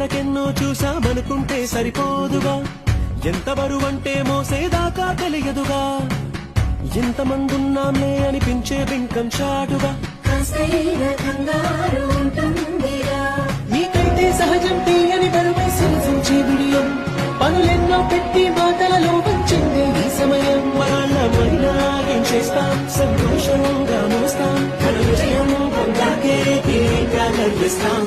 వరకెన్నో చూసామనుకుంటే సరిపోదుగా, ఎంత బరువంటే మోసేదాకా తెలియదుగా, ఎంతమందున్నాంలే అనిపించే బింకం చాటుగా. నీకైతే సహజం తీయని బరువై సరసించే విడియం, పనులెన్నో పెట్టి మాటలలో వచ్చింది ఈ సమయం. వాళ్ళమైనా ఏం చేస్తాం, సంతోషంగా మోస్తాం, ఘన విజయం పొందాకే తీరిగ్గా కనిపిస్తాం.